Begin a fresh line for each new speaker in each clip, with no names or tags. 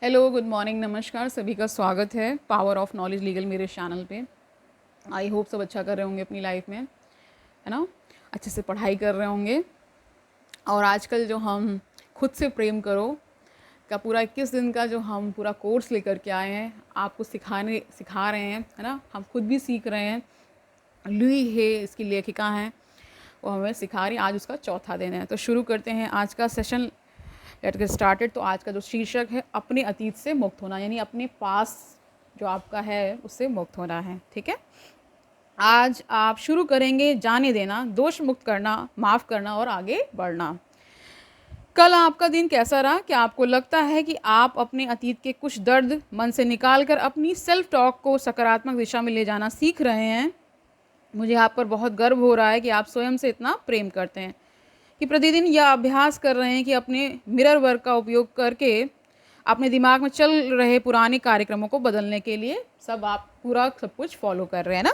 Hello, good morning, नमस्कार। सभी का स्वागत है पावर ऑफ नॉलेज लीगल मेरे चैनल पे। आई होप सब अच्छा कर रहे होंगे अपनी लाइफ में, है ना। अच्छे से पढ़ाई कर रहे होंगे। और आजकल जो हम खुद से प्रेम करो का पूरा 21 दिन का जो हम पूरा कोर्स लेकर के आए हैं, आपको सिखा रहे हैं, है ना। हम खुद भी सीख रहे हैं। लुई है इसकी लेखिका हैं, वो हमें सिखा रही हैं। आज उसका चौथा दिन है, तो शुरू करते हैं आज का सेशन। Let get started. तो आज का जो शीर्षक है, अपने अतीत से मुक्त होना, यानी अपने पास जो आपका है उससे मुक्त होना है। ठीक है। आज आप शुरू करेंगे जाने देना, दोष मुक्त करना, माफ़ करना और आगे बढ़ना। कल आपका दिन कैसा रहा? क्या आपको लगता है कि आप अपने अतीत के कुछ दर्द मन से निकाल कर अपनी सेल्फ टॉक को सकारात्मक दिशा में ले जाना सीख रहे हैं? मुझे आप पर बहुत गर्व हो रहा है कि आप स्वयं से इतना प्रेम करते हैं, कि प्रतिदिन यह अभ्यास कर रहे हैं कि अपने मिरर वर्क का उपयोग करके अपने दिमाग में चल रहे पुराने कार्यक्रमों को बदलने के लिए आप पूरा सब कुछ फॉलो कर रहे हैं ना।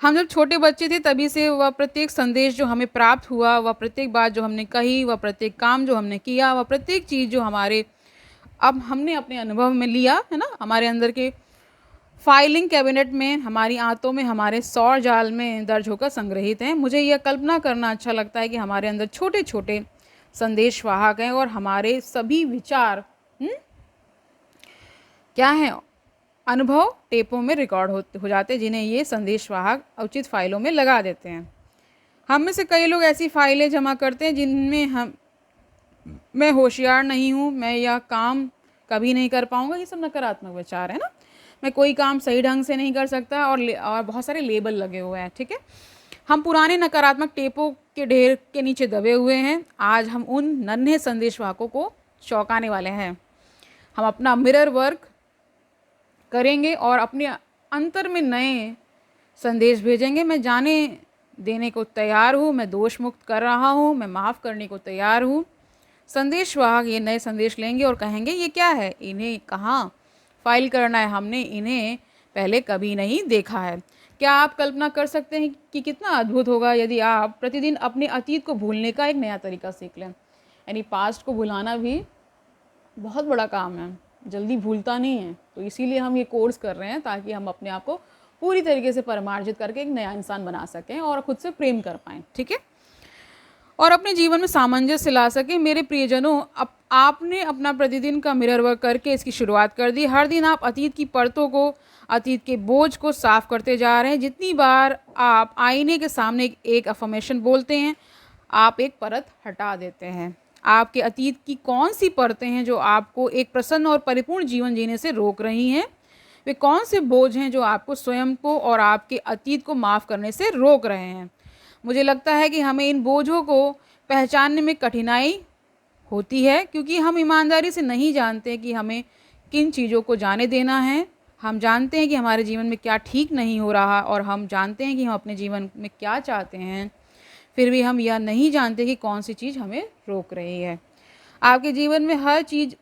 हम जब छोटे बच्चे थे तभी से वह प्रत्येक संदेश जो हमें प्राप्त हुआ, वह प्रत्येक बात जो हमने कही, वह प्रत्येक काम जो हमने किया, वह प्रत्येक चीज़ जो हमारे अब हमने अपने अनुभव में लिया, है ना, हमारे अंदर के फाइलिंग कैबिनेट में, हमारी आंतों में, हमारे सौर जाल में दर्ज होकर संग्रहित हैं। मुझे यह कल्पना करना अच्छा लगता है कि हमारे अंदर छोटे छोटे संदेश वाहक हैं और हमारे सभी विचार क्या हैं, अनुभव टेपों में रिकॉर्ड हो जाते हैं, जिन्हें ये संदेश वाहक उचित फाइलों में लगा देते हैं। हम में से कई लोग ऐसी फाइलें जमा करते हैं जिनमें मैं होशियार नहीं हूँ, मैं यह काम कभी नहीं कर पाऊँगा, ये सब नकारात्मक विचार है ना। मैं कोई काम सही ढंग से नहीं कर सकता, और बहुत सारे लेबल लगे हुए हैं। ठीक है। हम पुराने नकारात्मक टेपों के ढेर के नीचे दबे हुए हैं। आज हम उन नन्हे संदेशवाहकों को चौंकाने वाले हैं। हम अपना मिरर वर्क करेंगे और अपने अंतर में नए संदेश भेजेंगे। मैं जाने देने को तैयार हूँ, मैं दोष मुक्त कर रहा हूँ, मैं माफ़ करने को तैयार हूँ। संदेशवाहक ये नए संदेश लेंगे और कहेंगे ये क्या है, इन्हें कहाँ फाइल करना है, हमने इन्हें पहले कभी नहीं देखा है। क्या आप कल्पना कर सकते हैं कि कितना अद्भुत होगा यदि आप प्रतिदिन अपने अतीत को भूलने का एक नया तरीका सीख लें। यानी पास्ट को भुलाना भी बहुत बड़ा काम है, जल्दी भूलता नहीं है। तो इसीलिए हम ये कोर्स कर रहे हैं, ताकि हम अपने आप को पूरी तरीके से परिमार्जित करके एक नया इंसान बना सकें और खुद से प्रेम कर पाएँ। ठीक है। और अपने जीवन में सामंजस्य ला सकें। मेरे प्रियजनों, आपने अपना प्रतिदिन का मिरर वर्क करके इसकी शुरुआत कर दी। हर दिन आप अतीत की परतों को, अतीत के बोझ को साफ करते जा रहे हैं। जितनी बार आप आईने के सामने एक अफर्मेशन बोलते हैं, आप एक परत हटा देते हैं। आपके अतीत की कौन सी परतें हैं जो आपको एक प्रसन्न और परिपूर्ण जीवन जीने से रोक रही हैं? वे कौन से बोझ हैं जो आपको स्वयं को और आपके अतीत को माफ़ करने से रोक रहे हैं? मुझे लगता है कि हमें इन बोझों को पहचानने में कठिनाई होती है, क्योंकि हम ईमानदारी से नहीं जानते कि हमें किन चीज़ों को जाने देना है। हम जानते हैं कि हमारे जीवन में क्या ठीक नहीं हो रहा, और हम जानते हैं कि हम अपने जीवन में क्या चाहते हैं। फिर भी हम यह नहीं जानते कि कौन सी चीज़ हमें रोक रही है। आपके जीवन में हर चीज़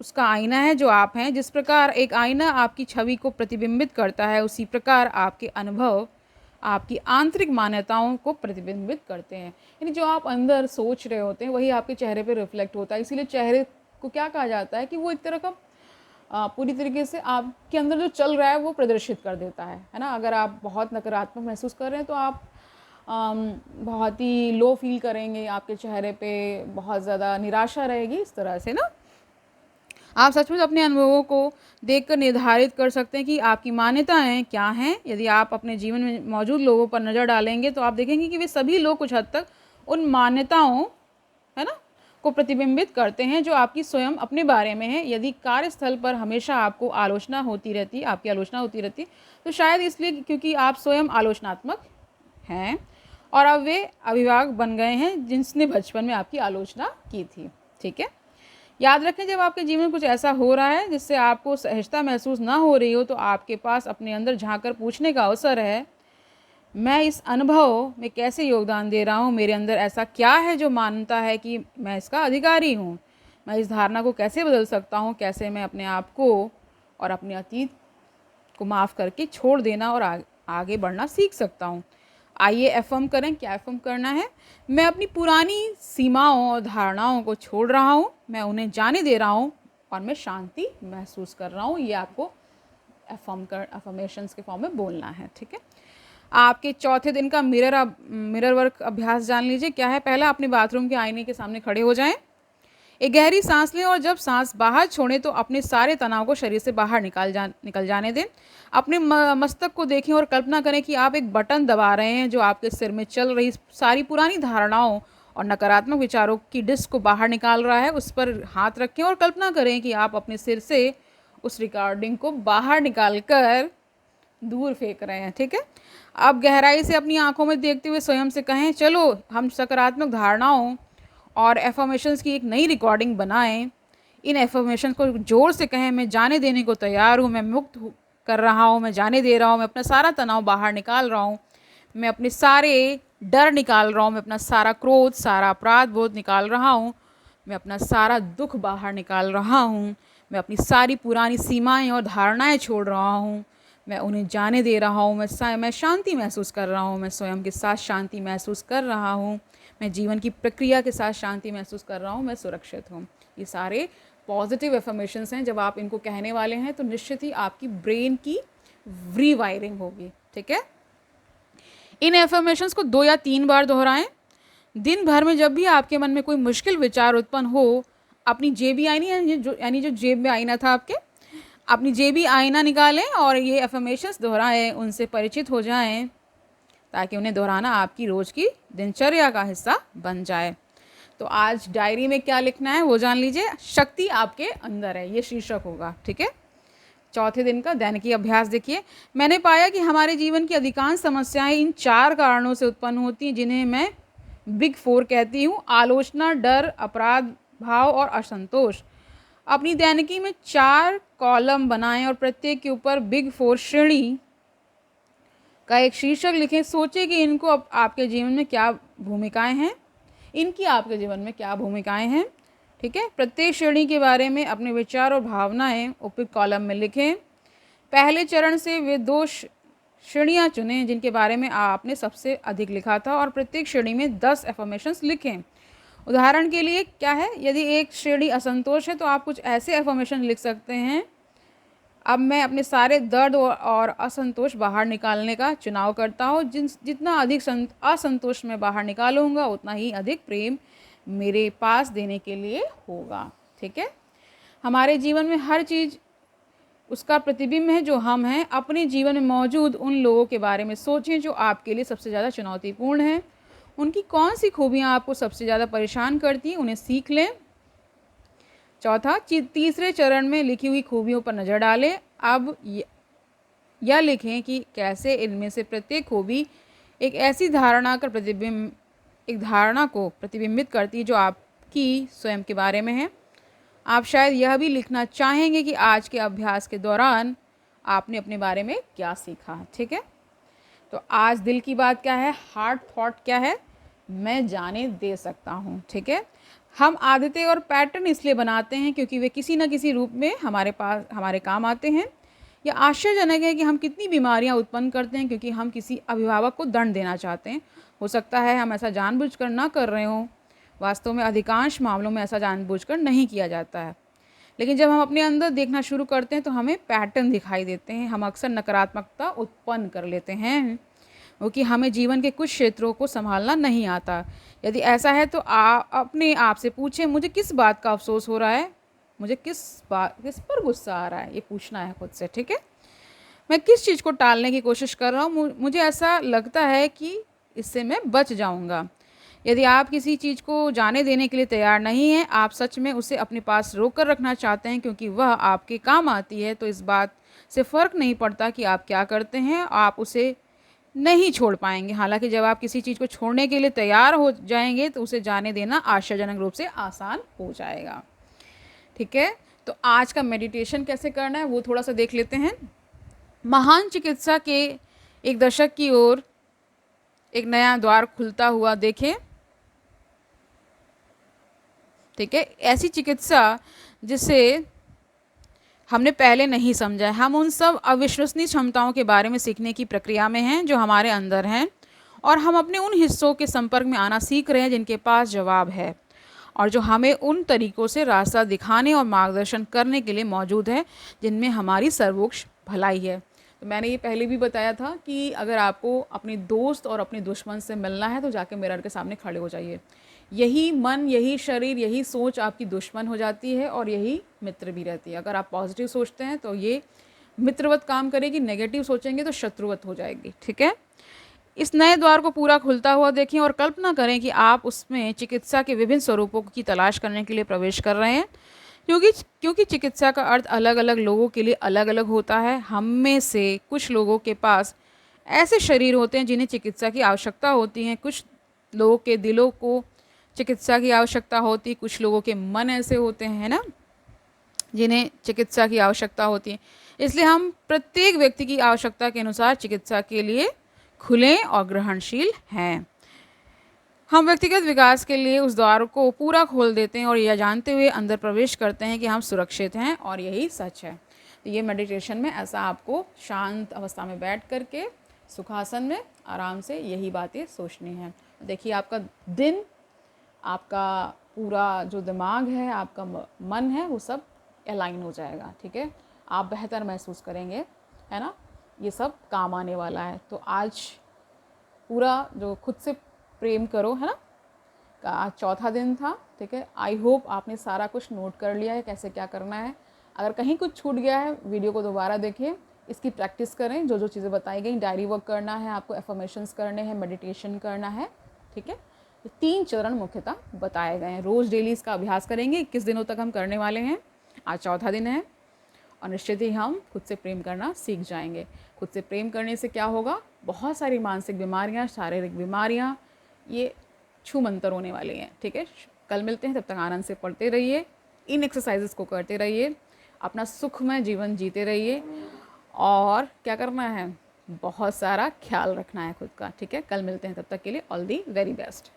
उसका आईना है जो आप हैं। जिस प्रकार एक आईना आपकी छवि को प्रतिबिंबित करता है, उसी प्रकार आपके अनुभव आपकी आंतरिक मान्यताओं को प्रतिबिंबित करते हैं। यानी जो आप अंदर सोच रहे होते हैं वही आपके चेहरे पे रिफ्लेक्ट होता है। इसीलिए चेहरे को क्या कहा जाता है कि वो एक तरह का पूरी तरीके से आपके अंदर जो चल रहा है वो प्रदर्शित कर देता है ना। अगर आप बहुत नकारात्मक महसूस कर रहे हैं तो आप बहुत ही लो फील करेंगे, आपके चेहरे पे बहुत ज़्यादा निराशा रहेगी, इस तरह से ना। आप सचमुच अपने अनुभवों को देखकर निर्धारित कर सकते हैं कि आपकी मान्यताएं क्या हैं। यदि आप अपने जीवन में मौजूद लोगों पर नज़र डालेंगे तो आप देखेंगे कि वे सभी लोग कुछ हद तक उन मान्यताओं, है ना, को प्रतिबिंबित करते हैं जो आपकी स्वयं अपने बारे में है। यदि कार्यस्थल पर हमेशा आपकी आलोचना होती रहती, तो शायद इसलिए क्योंकि आप स्वयं आलोचनात्मक हैं, और अब वे अभिभावक बन गए हैं जिसने बचपन में आपकी आलोचना की थी। ठीक है। याद रखें, जब आपके जीवन में कुछ ऐसा हो रहा है जिससे आपको सहजता महसूस ना हो रही हो, तो आपके पास अपने अंदर झांककर पूछने का अवसर है, मैं इस अनुभव में कैसे योगदान दे रहा हूँ? मेरे अंदर ऐसा क्या है जो मानता है कि मैं इसका अधिकारी हूँ? मैं इस धारणा को कैसे बदल सकता हूँ? कैसे मैं अपने आप को और अपने अतीत को माफ़ करके छोड़ देना और आगे बढ़ना सीख सकता हूँ? आइए एफर्म करें। क्या एफर्म करना है? मैं अपनी पुरानी सीमाओं और धारणाओं को छोड़ रहा हूँ, मैं उन्हें जाने दे रहा हूँ, और मैं शांति महसूस कर रहा हूँ। ये आपको अफर्मेशंस के फॉर्म में बोलना है, ठीक है। आपके चौथे दिन का मिरर वर्क अभ्यास जान लीजिए क्या है। पहला, अपने बाथरूम के आईने के सामने खड़े हो जाएं। एक गहरी सांस लें और जब सांस बाहर छोड़ें तो अपने सारे तनाव को शरीर से बाहर निकल जाने दें। अपने मस्तक को देखें और कल्पना करें कि आप एक बटन दबा रहे हैं जो आपके सिर में चल रही सारी पुरानी धारणाओं और नकारात्मक विचारों की डिस्क को बाहर निकाल रहा है। उस पर हाथ रखें और कल्पना करें कि आप अपने सिर से उस रिकॉर्डिंग को बाहर निकाल कर दूर फेंक रहे हैं, ठीक है। अब गहराई से अपनी आंखों में देखते हुए स्वयं से कहें, चलो हम सकारात्मक धारणाओं और एफर्मेशंस की एक नई रिकॉर्डिंग बनाएं। इन एफर्मेशंस को जोर से कहें, मैं जाने देने को तैयार हूँ, मैं मुक्त कर रहा हूँ, मैं जाने दे रहा हूँ, मैं अपना सारा तनाव बाहर निकाल रहा हूँ, मैं अपने सारे डर निकाल रहा हूँ, मैं अपना सारा क्रोध, सारा अपराध बोध निकाल रहा हूँ, मैं अपना सारा दुख बाहर निकाल रहा हूँ, मैं अपनी सारी पुरानी सीमाएं और धारणाएं छोड़ रहा हूँ, मैं उन्हें जाने दे रहा हूँ, मैं शांति महसूस कर रहा हूँ, मैं स्वयं के साथ शांति महसूस कर रहा हूँ, मैं जीवन की प्रक्रिया के साथ शांति महसूस कर रहा हूँ, मैं सुरक्षित हूँ। ये सारे पॉजिटिव एफर्मेशंस हैं। जब आप इनको कहने वाले हैं तो निश्चित ही आपकी ब्रेन की रीवायरिंग होगी, ठीक है। इन एफर्मेशंस को 2 या 3 बार दोहराएं। दिन भर में जब भी आपके मन में कोई मुश्किल विचार उत्पन्न हो, अपनी जेबी आईना यानी जो जेब में आईना था आपके, अपनी जेबी आईना निकालें और ये एफर्मेशंस दोहराएं, उनसे परिचित हो जाएं ताकि उन्हें दोहराना आपकी रोज़ की दिनचर्या का हिस्सा बन जाए। तो आज डायरी में क्या लिखना है वो जान लीजिए। शक्ति आपके अंदर है, ये शीर्षक होगा, ठीक है। चौथे दिन का दैनिकी अभ्यास देखिए। मैंने पाया कि हमारे जीवन की अधिकांश समस्याएं इन 4 कारणों से उत्पन्न होती हैं जिन्हें मैं बिग 4 कहती हूँ: आलोचना, डर, अपराध भाव और असंतोष। अपनी दैनिकी में 4 कॉलम बनाएं और प्रत्येक के ऊपर बिग 4 श्रेणी का एक शीर्षक लिखें। सोचें कि इनको अब आपके जीवन में क्या भूमिकाएं हैं, इनकी आपके जीवन में क्या भूमिकाएं हैं, ठीक है। प्रत्येक श्रेणी के बारे में अपने विचार और भावनाएं उपयुक्त कॉलम में लिखें। पहले चरण से वे 2 श्रेणियां चुनें जिनके बारे में आपने सबसे अधिक लिखा था और प्रत्येक श्रेणी में 10 एफर्मेशंस लिखें। उदाहरण के लिए क्या है, यदि एक श्रेणी असंतोष है तो आप कुछ ऐसे एफर्मेशन लिख सकते हैं: अब मैं अपने सारे दर्द और असंतोष बाहर निकालने का चुनाव करता हूँ। जितना अधिक असंतोष मैं बाहर निकालूंगा उतना ही अधिक प्रेम मेरे पास देने के लिए होगा, ठीक है। हमारे जीवन में हर चीज़ उसका प्रतिबिंब है जो हम हैं। अपने जीवन में मौजूद उन लोगों के बारे में सोचें जो आपके लिए सबसे ज़्यादा चुनौतीपूर्ण हैं। उनकी कौन सी खूबियाँ आपको सबसे ज़्यादा परेशान करती हैं, उन्हें सीख लें। चौथा, तीसरे चरण में लिखी हुई खूबियों पर नज़र डालें। अब यह लिखें कि कैसे इनमें से प्रत्येक खूबी एक ऐसी धारणा को प्रतिबिंबित करती है जो आपकी स्वयं के बारे में है। आप शायद यह भी लिखना चाहेंगे कि आज के अभ्यास के दौरान आपने अपने बारे में क्या सीखा, ठीक है। तो आज दिल की बात क्या है, हार्ट थॉट क्या है, मैं जाने दे सकता हूँ, ठीक है। हम आदतें और पैटर्न इसलिए बनाते हैं क्योंकि वे किसी न किसी रूप में हमारे काम आते हैं। यह आश्चर्यजनक है कि हम कितनी बीमारियां उत्पन्न करते हैं क्योंकि हम किसी अभिभावक को दंड देना चाहते हैं। हो सकता है हम ऐसा जानबूझकर ना कर रहे हों। वास्तव में अधिकांश मामलों में ऐसा जानबूझकर नहीं किया जाता है, लेकिन जब हम अपने अंदर देखना शुरू करते हैं तो हमें पैटर्न दिखाई देते हैं। हम अक्सर नकारात्मकता उत्पन्न कर लेते हैं क्योंकि हमें जीवन के कुछ क्षेत्रों को संभालना नहीं आता। यदि ऐसा है तो अपने आप से पूछें, मुझे किस बात का अफसोस हो रहा है, मुझे किस पर गुस्सा आ रहा है, ये पूछना है खुद से, ठीक है। मैं किस चीज़ को टालने की कोशिश कर रहा हूँ, मुझे ऐसा लगता है कि इससे मैं बच जाऊँगा। यदि आप किसी चीज़ को जाने देने के लिए तैयार नहीं हैं, आप सच में उसे अपने पास रोक कर रखना चाहते हैं क्योंकि वह आपके काम आती है, तो इस बात से फ़र्क नहीं पड़ता कि आप क्या करते हैं, आप उसे नहीं छोड़ पाएंगे। हालांकि जब आप किसी चीज़ को छोड़ने के लिए तैयार हो जाएंगे तो उसे जाने देना आश्चर्यजनक रूप से आसान हो जाएगा, ठीक है। तो आज का मेडिटेशन कैसे करना है वो थोड़ा सा देख लेते हैं। महान चिकित्सा के एक दशक की ओर एक नया द्वार खुलता हुआ देखें, ठीक है। ऐसी चिकित्सा जिसे हमने पहले नहीं समझा है। हम उन सब अविश्वसनीय क्षमताओं के बारे में सीखने की प्रक्रिया में हैं जो हमारे अंदर हैं और हम अपने उन हिस्सों के संपर्क में आना सीख रहे हैं जिनके पास जवाब है। और जो हमें उन तरीक़ों से रास्ता दिखाने और मार्गदर्शन करने के लिए मौजूद है जिनमें हमारी सर्वोच्च भलाई है। तो मैंने ये पहले भी बताया था कि अगर आपको अपने दोस्त और अपने दुश्मन से मिलना है तो जाके मिरर के सामने खड़े हो जाइए। यही मन, यही शरीर, यही सोच आपकी दुश्मन हो जाती है और यही मित्र भी रहती है। अगर आप पॉजिटिव सोचते हैं तो ये मित्रवत काम करेगी, नेगेटिव सोचेंगे तो शत्रुवत हो जाएगी। ठीक है, इस नए द्वार को पूरा खुलता हुआ देखें और कल्पना करें कि आप उसमें चिकित्सा के विभिन्न स्वरूपों की तलाश करने के लिए प्रवेश कर रहे हैं, क्योंकि चिकित्सा का अर्थ अलग अलग लोगों के लिए अलग अलग होता है। हम में से कुछ लोगों के पास ऐसे शरीर होते हैं जिन्हें चिकित्सा की आवश्यकता होती है, कुछ लोगों के दिलों को चिकित्सा की आवश्यकता होती, कुछ लोगों के मन ऐसे होते हैं ना जिन्हें चिकित्सा की आवश्यकता होती है। इसलिए हम प्रत्येक व्यक्ति की आवश्यकता के अनुसार चिकित्सा के लिए खुले और ग्रहणशील हैं। हम व्यक्तिगत विकास के लिए उस द्वार को पूरा खोल देते हैं और यह जानते हुए अंदर प्रवेश करते हैं कि हम सुरक्षित हैं और यही सच है। तो ये मेडिटेशन में ऐसा आपको शांत अवस्था में बैठ करके सुखासन में आराम से यही बातें सोचनी हैं। देखिए आपका दिन, आपका पूरा जो दिमाग है, आपका मन है, वो सब अलाइन हो जाएगा। ठीक है, आप बेहतर महसूस करेंगे, है ना। ये सब काम आने वाला है। तो आज पूरा जो खुद से प्रेम करो, है ना, आज चौथा दिन था। ठीक है, आई होप आपने सारा कुछ नोट कर लिया है कैसे क्या करना है। अगर कहीं कुछ छूट गया है वीडियो को दोबारा देखिए, इसकी प्रैक्टिस करें। जो जो चीज़ें बताई गई, डायरी वर्क करना है आपको, एफर्मेशंस करने हैं, मेडिटेशन करना है। ठीक है, ये 3 चरण मुख्यतः बताए गए हैं। रोज़ डेली इसका अभ्यास करेंगे। 21 दिनों तक हम करने वाले हैं। आज चौथा दिन है और निश्चित ही हम खुद से प्रेम करना सीख जाएंगे। खुद से प्रेम करने से क्या होगा, बहुत सारी मानसिक बीमारियां, शारीरिक बीमारियां, ये छूमंतर होने वाली हैं। ठीक है, कल मिलते हैं, तब तक आनंद से पढ़ते रहिए, इन एक्सरसाइजेस को करते रहिए, अपना सुखमय जीवन जीते रहिए और क्या करना है, बहुत सारा ख्याल रखना है खुद का। ठीक है, कल मिलते हैं, तब तक के लिए ऑल दी वेरी बेस्ट।